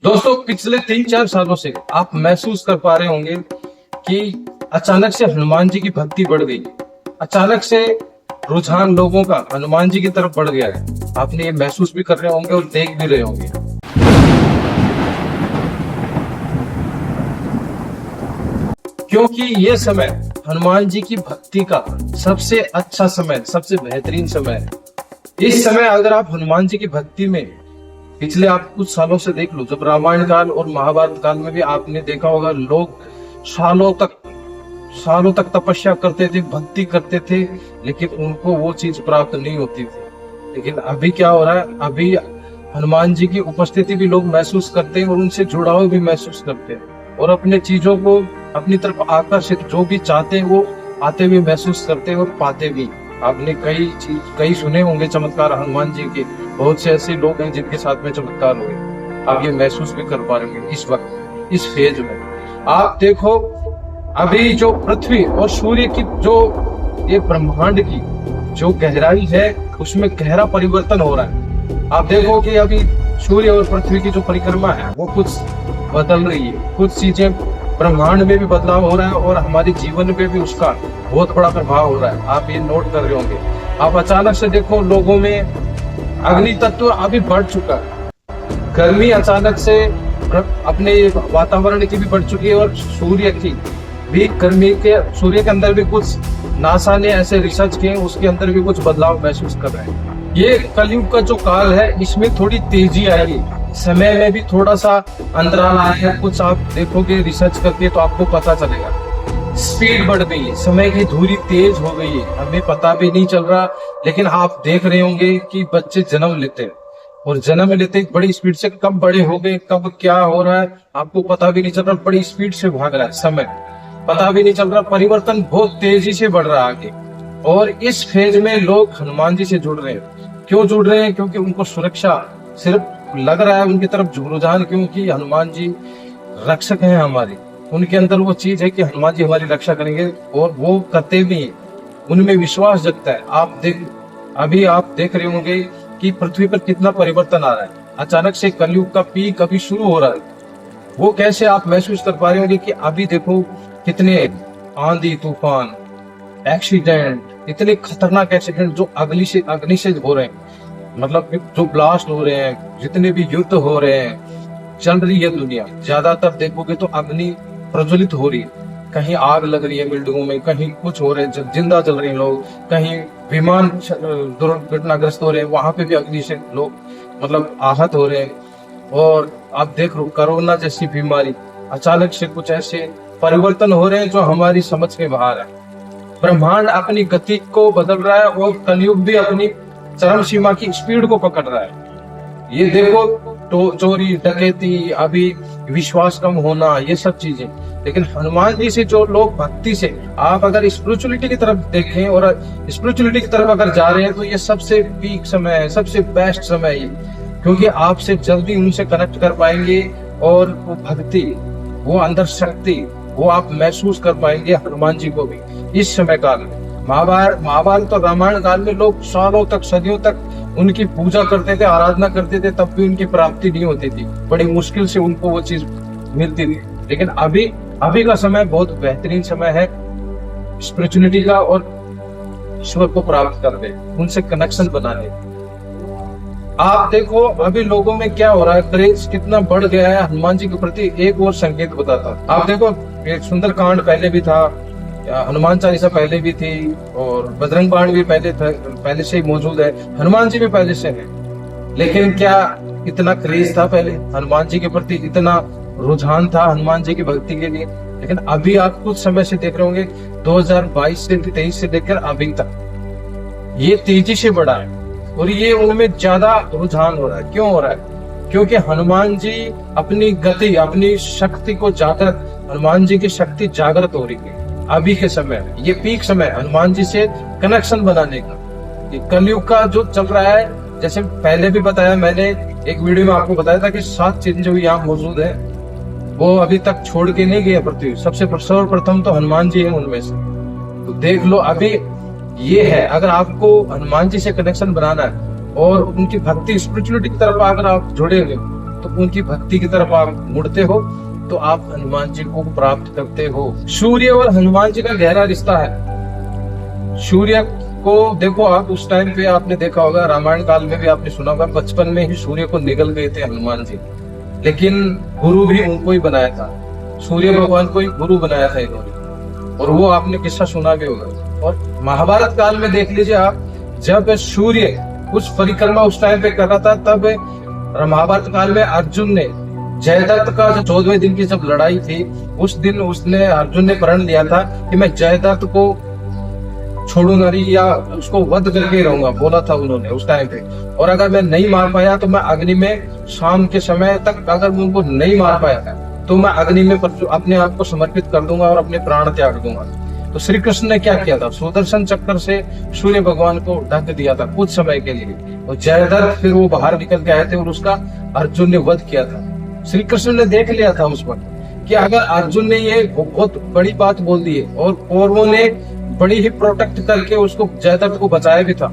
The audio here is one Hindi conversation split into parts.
दोस्तों पिछले 3-4 सालों से आप महसूस कर पा रहे होंगे कि अचानक से हनुमान जी की भक्ति बढ़ गई। अचानक से रुझान लोगों का हनुमान जी की तरफ बढ़ गया है। आपने ये महसूस भी कर रहे होंगे और देख भी रहे होंगे। क्योंकि ये समय हनुमान जी की भक्ति का सबसे अच्छा समय, सबसे बेहतरीन समय है। इस समय अगर आप हनुमान जी की भक्ति में पिछले आप कुछ सालों से देख लो, जब रामायण काल और महाभारत काल में भी आपने देखा होगा, लोग सालों तक तपस्या करते थे, भक्ति करते थे, लेकिन उनको वो चीज प्राप्त नहीं होती थी। लेकिन अभी क्या हो रहा है, अभी हनुमान जी की उपस्थिति भी लोग महसूस करते हैं और उनसे जुड़ाव भी महसूस करते हैं और अपने चीजों को अपनी तरफ आकर्षित जो भी चाहते हैं वो आते हुए महसूस करते हैं और पाते भी। आपने कई सुने होंगे चमत्कार हनुमान जी के। बहुत से ऐसे लोग हैं जिनके साथ में चमत्कार हुए। आप ये महसूस भी कर पा रहे हैं इस वक्त, इस फेज में। आप देखो अभी जो पृथ्वी और सूर्य की जो ये ब्रह्मांड की जो गहराई है, उसमें गहरा परिवर्तन हो रहा है। आप देखो कि अभी सूर्य और पृथ्वी की जो परिक्रमा है वो कुछ बदल रही है। कुछ चीजें ब्रह्मांड में भी बदलाव हो रहा है और हमारे जीवन में भी उसका बहुत बड़ा प्रभाव हो रहा है। आप ये नोट कर रहे होंगे। आप अचानक से देखो लोगों में अग्नि तत्व अभी बढ़ चुका है। गर्मी अचानक से अपने वातावरण की भी बढ़ चुकी है और सूर्य की भी गर्मी के, सूर्य के अंदर भी कुछ नासा ने ऐसे रिसर्च किए, उसके अंदर भी कुछ बदलाव महसूस कर रहे हैं। ये कलयुग का जो काल है, इसमें थोड़ी तेजी आएगी, समय में भी थोड़ा सा अंतराल आएगा। कुछ आप देखोगे रिसर्च करके तो आपको पता चलेगा। स्पीड बढ़ गई है, समय की धुरी तेज हो गई है, हमें पता भी नहीं चल रहा। लेकिन आप देख रहे होंगे कि बच्चे जन्म लेते हैं और जन्म लेते बड़ी स्पीड से, कब बड़े हो गए, कब क्या हो रहा है आपको पता भी नहीं चल रहा। बड़ी स्पीड से भाग रहा है समय, पता भी नहीं चल रहा। परिवर्तन बहुत तेजी से बढ़ रहा है आगे। और इस फेज में लोग हनुमान जी से जुड़ रहे हैं। क्यों जुड़ रहे हैं? क्योंकि उनको सुरक्षा सिर्फ लग रहा है उनकी तरफ रुझान, क्योंकि हनुमान जी रक्षक हैं हमारे। उनके अंदर वो चीज है कि हनुमान जी हमारी रक्षा करेंगे और वो करते भी हैं। उनमें विश्वास जगता है। अभी आप देख रहे होंगे कि पृथ्वी पर कितना परिवर्तन आ रहा है। अचानक से कलयुग का पीक अभी शुरू हो रहा है। वो कैसे आप महसूस कर पा रहे होंगे कि अभी देखो कितने आंधी तूफान, एक्सीडेंट, इतने खतरनाक एक्सीडेंट जो अग्नि से हो रहे हैं, मतलब जो ब्लास्ट हो रहे हैं, जितने भी युद्ध हो रहे हैं, चल रही है दुनिया। ज्यादातर देखोगे तो अग्नि प्रज्वलित हो रही है। कहीं आग लग रही है बिल्डिंगों में, कहीं कुछ हो रहे हैं, जिंदा जल रहे हैं लोग, कहीं विमान दुर्घटनाग्रस्त हो रहे हैं, वहां पे भी अग्नि से लोग मतलब आहत हो रहे हैं। और आप देख लो कोरोना जैसी बीमारी, अचानक से कुछ ऐसे परिवर्तन हो रहे हैं जो हमारी समझ के बाहर है। ब्रह्मांड अपनी गति को बदल रहा है और कलयुग भी अपनी चरम सीमा की स्पीड को पकड़ रहा है। ये देखो चोरी डकैती, अभी विश्वास कम होना, ये सब चीजें। लेकिन हनुमान जी से जो लोग भक्ति से, आप अगर स्पिरिचुअलिटी की तरफ देखें और स्पिरिचुअलिटी की तरफ अगर जा रहे हैं तो ये सबसे पीक समय है, सबसे बेस्ट समय है। क्योंकि आपसे जल्दी उनसे कनेक्ट कर पाएंगे और वो भक्ति, वो अंदर शक्ति, वो आप महसूस कर पाएंगे हनुमान जी को भी इस समय काल में। महाभारत और रामायण काल में लोग सालों तक, सदियों तक उनकी पूजा करते थे, आराधना करते थे, तब भी उनकी प्राप्ति नहीं होती थी। बड़ी मुश्किल से उनको वो चीज मिलती थी। लेकिन अभी का समय बहुत बेहतरीन समय है स्पिरिचुअलिटी का और ईश्वर को प्राप्त करने, उनसे कनेक्शन बनाने। आप देखो अभी लोगों में क्या हो रहा है, क्रेज कितना बढ़ गया है हनुमान जी के प्रति। एक और संकेत बताता, आप देखो एक सुंदर कांड पहले भी था, हनुमान चालीसा पहले भी थी और बजरंग बाण भी पहले से ही मौजूद है, हनुमान जी भी पहले से है। लेकिन क्या इतना क्रेज था पहले हनुमान जी के प्रति, इतना रुझान था हनुमान जी की भक्ति के लिए? लेकिन अभी आप कुछ समय से देख रहे होंगे 2022 से 23 से लेकर अभी तक ये तेजी से बढ़ा है और ये उनमें ज्यादा रुझान हो रहा है। क्यों हो रहा है? क्योंकि हनुमान जी अपनी गति, अपनी शक्ति को जागृत, हनुमान जी की शक्ति जागृत हो रही है अभी के समय में। ये पीक समय हनुमान जी से कनेक्शन बनाने का। ये कलयुग का जो चल रहा है, जैसे पहले भी बताया मैंने, एक वीडियो में आपको बताया था कि 7 चिन्ह जो यहाँ मौजूद है वो अभी तक छोड़ के नहीं गए पृथ्वी। सबसे सर्वप्रथम तो हनुमान जी है उनमें से। तो देख लो अभी ये है, अगर आपको हनुमान जी से कनेक्शन बनाना है और उनकी भक्ति स्पिरिचुअलिटी की तरफ अगर आप जुड़ेंगे तो उनकी भक्ति की तरफ आप मुड़ते हो तो आप हनुमान जी को प्राप्त करते हो। सूर्य और हनुमान जी का गहरा रिश्ता है। सूर्य को देखो आप, उस टाइम पे आपने देखा होगा, रामायण काल में भी आपने सुना होगा, बचपन में ही सूर्य को निगल गए थे हनुमान जी, लेकिन गुरु भी उनको ही बनाया था, सूर्य भगवान को ही गुरु बनाया था इन्होंने, और वो आपने किस्सा सुना भी होगा। और महाभारत काल में देख लीजिए आप, जब सूर्य कुछ परिक्रमा उस टाइम पे कर रहा था, तब महाभारत काल में अर्जुन ने जयदत्त का जो 14वें दिन की जब लड़ाई थी, उस दिन उसने अर्जुन ने प्रण लिया था कि मैं जयदत्त को छोड़ूंगा नहीं या उसको वध करके रहूंगा, बोला था उन्होंने उस टाइम पे। और अगर मैं नहीं मार पाया तो मैं अग्नि में शाम के समय तक, अगर मैं उनको नहीं मार पाया तो मैं अग्नि में अपने आप को समर्पित कर दूंगा और अपने प्राण त्याग दूंगा। तो श्री कृष्ण ने क्या किया था, सुदर्शन चक्र से सूर्य भगवान को ढक दिया था कुछ समय के लिए, और जयदत्त फिर वो बाहर निकल के आए थे और उसका अर्जुन ने वध किया था। श्री कृष्ण ने देख लिया था उस वक्त कि अगर अर्जुन ने ये बहुत बड़ी बात बोल दी है, और कौरवों ने बड़ी ही प्रोटेक्ट करके उसको, जयदत्त को बचाया भी था,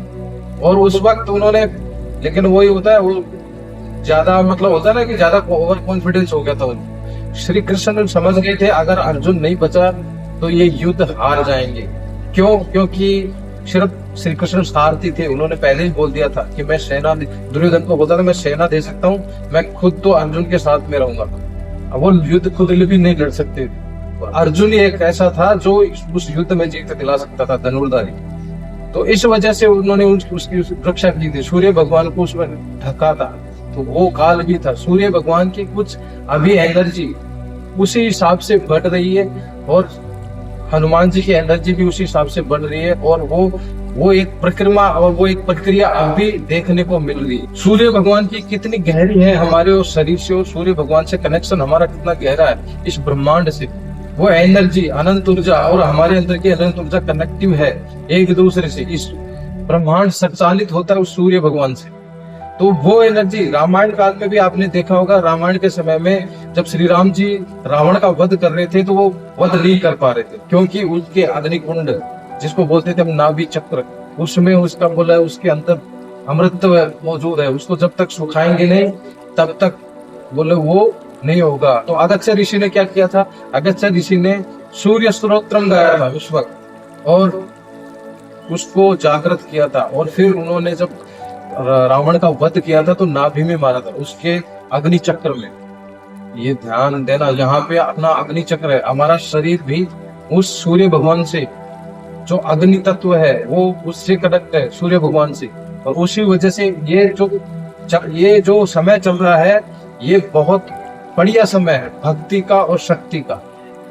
और उस वक्त उन्होंने, लेकिन वही होता है, वो ज्यादा मतलब होता है ना कि ज्यादा ओवर कॉन्फिडेंस हो गया था उनको। श्री कृष्ण समझ गए थे अगर अर्जुन नहीं बचा तो ये युद्ध हार जाएंगे। क्यों? क्योंकि सिर्फ श्री कृष्ण सारथी थे, उन्होंने पहले ही बोल दिया था कि मैं सेना, दुर्योधन को बोलता था मैं सेना दे सकता हूँ, मैं खुद तो अर्जुन के साथ में रहूंगा। अब वो युद्ध खुद भी नहीं लड़ सकते थे, अर्जुन ही एक ऐसा था जो उस युद्ध में जीत दिला सकता था, धनुर्धारी। तो इस वजह से उन्होंने उसकी रक्षा की थी, सूर्य भगवान को उसमें ढका था। तो वो काल भी था, सूर्य भगवान की कुछ अभी एनर्जी उसी हिसाब से बढ़ रही है, और हनुमान जी की एनर्जी भी उसी हिसाब से बढ़ रही है, और वो एक परिक्रमा और वो एक प्रक्रिया अभी देखने को मिल रही है। सूर्य भगवान की कितनी गहरी है हमारे उस शरीर से, और सूर्य भगवान से कनेक्शन हमारा कितना गहरा है इस ब्रह्मांड से। वो एनर्जी, अनंत ऊर्जा और हमारे अंदर की अनंत ऊर्जा कनेक्टिव है एक दूसरे से। इस ब्रह्मांड संचालित होता है उस सूर्य भगवान से। तो वो एनर्जी रामायण काल में भी आपने देखा होगा, रामायण के समय में जब श्री राम जी रावण का वध कर रहे थे तो वो वध नहीं कर पा रहे थे, क्योंकि उसके अग्निकुंड, जिसको बोलते थे हम नाभि चक्र, उसमें उसका बोला है उसके अंदर अमृत मौजूद है, उसको जब तक सुखाएंगे नहीं तब तक बोले वो नहीं होगा। तो अगस्त्य ऋषि ने क्या किया था, अगस्त्य ऋषि ने सूर्य स्तोत्रम गाया था उस वक्त, और उसको जागृत किया था, और फिर उन्होंने जब रावण का वध किया था तो नाभि में मारा था, उसके अग्नि चक्र में। ये ध्यान देना, यहाँ पे अपना अग्नि चक्र है, हमारा शरीर भी उस सूर्य भगवान से, जो अग्नि तत्व है वो उससे कनेक्ट है सूर्य भगवान से। और उसी वजह से ये जो समय चल रहा है ये बहुत बढ़िया समय है भक्ति का और शक्ति का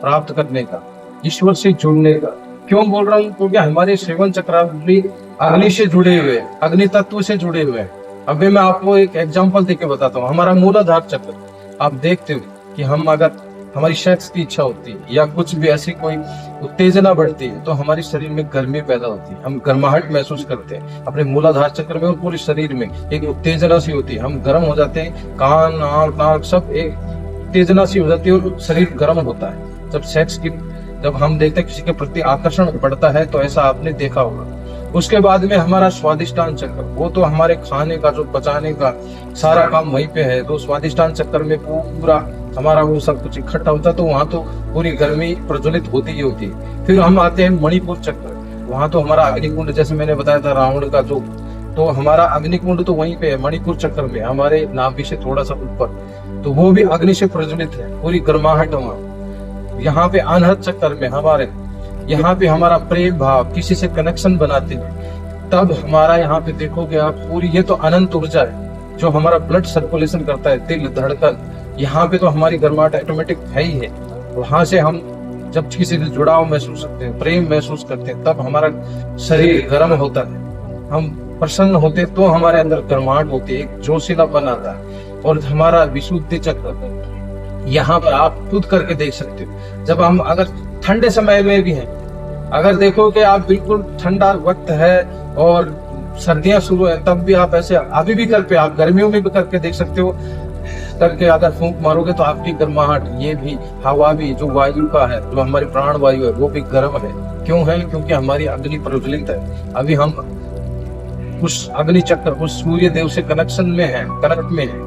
प्राप्त करने का, ईश्वर से जुड़ने का। क्यों बोल रहा हूँ? क्योंकि हमारे सेवन चक्रावली अग्नि से जुड़े हुए, अग्नि तत्व से जुड़े हुए हैं। अभी मैं आपको एक एग्जांपल देके बताता हूँ। हमारा मूलाधार चक्र, आप देखते हो कि हम अगर हमारी सेक्स की इच्छा होती है या कुछ भी ऐसी कोई उत्तेजना बढ़ती है तो हमारे शरीर में गर्मी पैदा होती है, हम गर्माहट महसूस करते हैं अपने मूलाधार चक्र में, और पूरे शरीर में एक उत्तेजना सी होती है, हम गर्म हो जाते हैं, कान आंख नाक सब एक उत्तेजना सी हो जाती है और शरीर गर्म होता है। जब हम देखते हैं किसी के प्रति आकर्षण बढ़ता है तो ऐसा आपने देखा होगा। उसके बाद में हमारा स्वादिष्टान चक्र, वो तो हमारे खाने का, जो पचाने का सारा काम वहीं पे है। तो स्वादिष्टान चक्र में पूरा हमारा वो सब कुछ इकट्ठा होता है, तो वहां तो पूरी गर्मी प्रज्वलित होती ही होती है। फिर हम आते हैं मणिपुर चक्र, वहां तो हमारा अग्निकुंड, जैसे मैंने बताया था रावण का जो, तो हमारा अग्निकुंड तो वहीं पे है मणिपुर चक्र में, हमारे नाभि से थोड़ा सा ऊपर, तो वो भी अग्नि से प्रज्वलित है, पूरी गर्माहट वहां। यहाँ पे अनहद चक्कर में हमारे, यहाँ पे हमारा प्रेम भाव, किसी से कनेक्शन बनाते हैं, तब हमारा यहाँ पे देखोगे आप पूरी, ये तो अनंत ऊर्जा है जो हमारा ब्लड सर्कुलेशन करता है, दिल धड़कन, यहाँ पे तो हमारी गर्माहट ऑटोमेटिक है ही है। वहां से हम जब किसी से जुड़ाव महसूस करते हैं, प्रेम महसूस करते हैं, तब हमारा शरीर गर्म होता है, हम प्रसन्न होते हैं, तो हमारे अंदर गर्माहट होती है, एक जोशीलापन आता है। और हमारा विशुद्धि चक्र, यहाँ पर आप खुद करके देख सकते हो। जब हम अगर ठंडे समय में भी हैं, अगर देखो कि आप बिल्कुल ठंडा वक्त है और सर्दियां शुरू है, तब भी आप ऐसे अभी भी करके, आप गर्मियों में भी करके देख सकते हो, करके अगर फूंक मारोगे तो आपकी गर्माहट, ये भी हवा भी जो वायु का है, जो हमारी प्राण वायु है, वो भी गर्म है। क्यों है? क्योंकि हमारी अग्नि प्रज्वलित है। अभी हम उस अग्नि चक्र, उस सूर्य देव से कनेक्शन में है, कनेक्ट में है।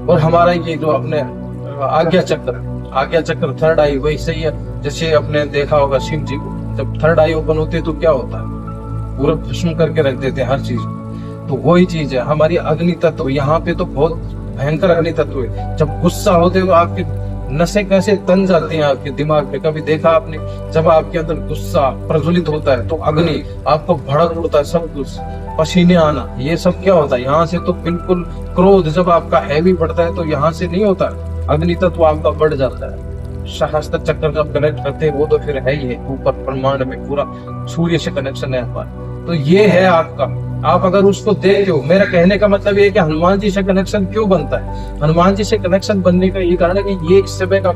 और हमारा ये जो अपने आज्ञा चक्र थर्ड आई वैसे ही है। जैसे अपने देखा होगा शिव जी को जब थर्ड आई ओपन होती है तो क्या होता है, पूरा भस्म करके रख देते हैं हर चीज। तो वही चीज है हमारी अग्नि तत्व, यहाँ पे तो बहुत भयंकर अग्नि तत्व है। जब गुस्सा होते हो तो आपकी नसें कैसे तन जाती हैं आपके दिमाग में। कभी देखा आपने, जब आपके अंदर गुस्सा प्रज्वलित होता है तो अग्नि आपको भड़क उठता है, सब कुछ पसीने आना, ये सब क्या होता है यहाँ से। तो बिल्कुल क्रोध जब आपका हैवी बढ़ता है तो यहाँ से नहीं होता, अग्नि तत्व आपका बढ़ जाता है। सहस्त्र चक्र जब कनेक्ट करते हैं वो तो फिर है ही है, ऊपर ब्रह्मांड में पूरा सूर्य से कनेक्शन है हमारा। तो ये है आपका, आप अगर उसको देखते हो, मेरा कहने का मतलब ये है कि हनुमान जी से कनेक्शन क्यों बनता है। हनुमान जी से कनेक्शन बनने का ये कारण है कि ये इस समय का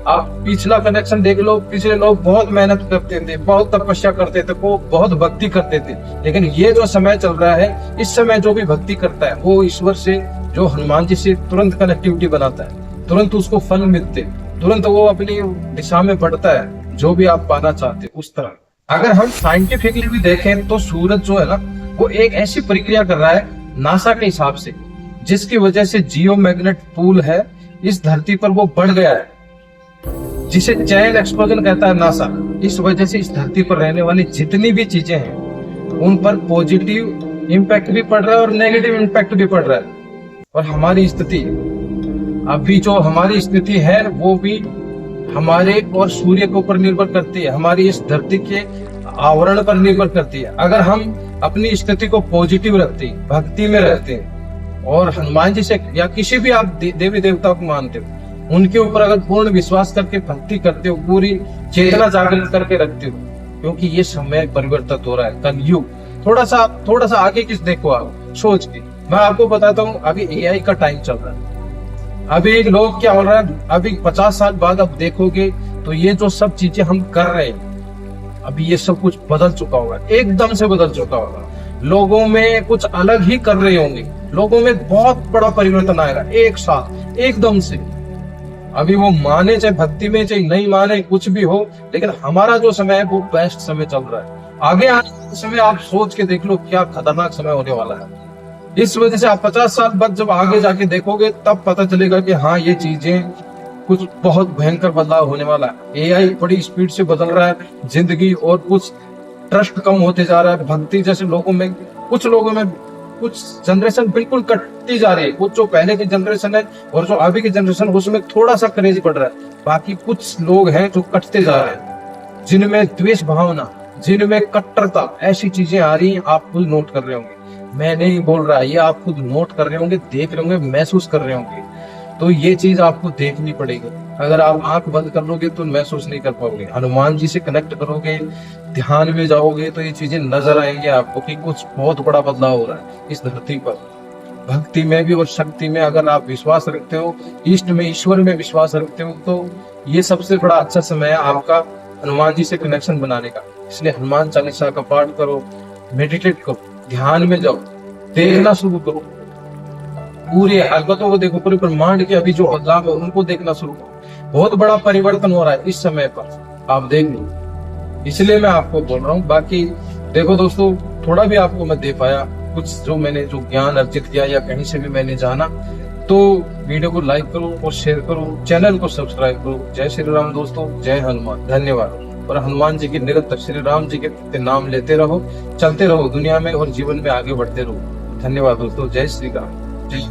आप पिछला कनेक्शन देख लो, पिछले लोग बहुत मेहनत करते थे, बहुत तपस्या करते थे, वो बहुत भक्ति करते थे। लेकिन ये जो समय चल रहा है, इस समय जो भी भक्ति करता है वो ईश्वर से, जो हनुमान जी से तुरंत कनेक्टिविटी बनाता है, तुरंत उसको फल मिलते, तुरंत वो अपनी दिशा में बढ़ता है जो भी आप पाना चाहते उस तरह। अगर हम साइंटिफिकली भी देखें तो सूरज जो है ना, वो एक ऐसी प्रक्रिया कर रहा है नासा के हिसाब से, जिसकी वजह से जियो मैग्नेट पूल है इस धरती पर वो बढ़ गया है, जिसे चैन एक्सप्लोजन कहता है नासा। इस वजह से इस धरती पर रहने वाली जितनी भी चीजें हैं उन पर पॉजिटिव इम्पैक्ट भी पड़ रहा है और नेगेटिव इम्पैक्ट भी पड़ रहा है। और हमारी स्थिति अभी जो हमारी स्थिति है वो भी हमारे और सूर्य के ऊपर निर्भर करती है, हमारी इस धरती के आवरण पर निर्भर करती है। अगर हम अपनी स्थिति को पॉजिटिव रखते हैं, भक्ति में रखते हैं और हनुमान जी से या किसी भी आप देवी देवता को मानते हो, उनके ऊपर अगर पूर्ण विश्वास करके भक्ति करते हो, पूरी चेतना जागृत करके रखते हो, क्योंकि ये समय परिवर्तित हो रहा है, कलयुग। थोड़ा सा आगे किस देखो आप सोच के, मैं आपको बताता हूँ। अभी एआई का टाइम चल रहा है, अभी लोग क्या हो रहा है, अभी 50 साल बाद आप देखोगे तो ये जो सब चीजें हम कर रहे हैं अभी ये सब कुछ बदल चुका होगा, एकदम से बदल चुका होगा। लोगों में कुछ अलग ही कर रहे होंगे, लोगों में बहुत बड़ा परिवर्तन आएगा एक साथ एकदम से। अभी वो माने चाहे भक्ति में चाहे नहीं माने कुछ भी हो, लेकिन हमारा जो समय है वो बेस्ट समय चल रहा है। आगे आने वाला समय आप सोच के देख लो क्या खतरनाक समय होने वाला है। इस वजह से आप 50 साल बाद जब आगे जाके देखोगे तब पता चलेगा कि हाँ ये चीजें कुछ बहुत भयंकर बदलाव होने वाला है। एआई बड़ी स्पीड से बदल रहा है जिंदगी, और कुछ ट्रस्ट कम होते जा रहा है। भक्ति जैसे लोगों में, कुछ लोगों में कुछ जनरेशन बिल्कुल कटती जा रही है। कुछ जो पहले की जनरेशन है और जो अभी की जनरेशन उसमें थोड़ा सा क्रेज बढ़ रहा है। बाकी कुछ लोग हैं जो कटते जा रहे हैं, जिनमें द्वेष भावना, जिनमें कट्टरता, ऐसी चीजें आ रही हैं। आप खुद नोट कर रहे होंगे, मैं नहीं बोल रहा, ये आप खुद नोट कर रहे होंगे, देख रहे होंगे, महसूस कर रहे होंगे। तो ये चीज आपको देखनी पड़ेगी। अगर आप आंख बंद कर लोगे तो महसूस नहीं कर पाओगे। हनुमान जी से कनेक्ट करोगे, ध्यान में जाओगे तो ये चीजें नजर आएंगे आपको कि कुछ बहुत बड़ा बदलाव हो रहा है इस धरती पर। भक्ति में भी और शक्ति में अगर आप विश्वास रखते हो, इष्ट में, ईश्वर में विश्वास रखते हो, तो ये सबसे बड़ा अच्छा समय है आपका हनुमान जी से कनेक्शन बनाने का। इसलिए हनुमान चालीसा का पाठ करो, मेडिटेट करो, ध्यान में जाओ, देखना शुरू करो, पूरे हरकतों को देखो, पूरे ब्रह्मांड के अभी जो बदलाव है उनको देखना शुरू करो। बहुत बड़ा परिवर्तन हो रहा है इस समय पर, आप देख लो। इसलिए मैं आपको बोल रहा हूँ। बाकी देखो दोस्तों, थोड़ा भी आपको मैं दे पाया, कुछ जो मैंने जो ज्ञान अर्जित किया या कहीं से भी मैंने जाना, तो वीडियो को लाइक करो और शेयर करो, चैनल को सब्सक्राइब करो। जय श्री राम दोस्तों, जय हनुमान, धन्यवाद। और हनुमान जी की निरंतर, श्री राम जी के नाम लेते रहो, चलते रहो दुनिया में और जीवन में आगे बढ़ते रहो। धन्यवाद दोस्तों, जय श्री राम, जय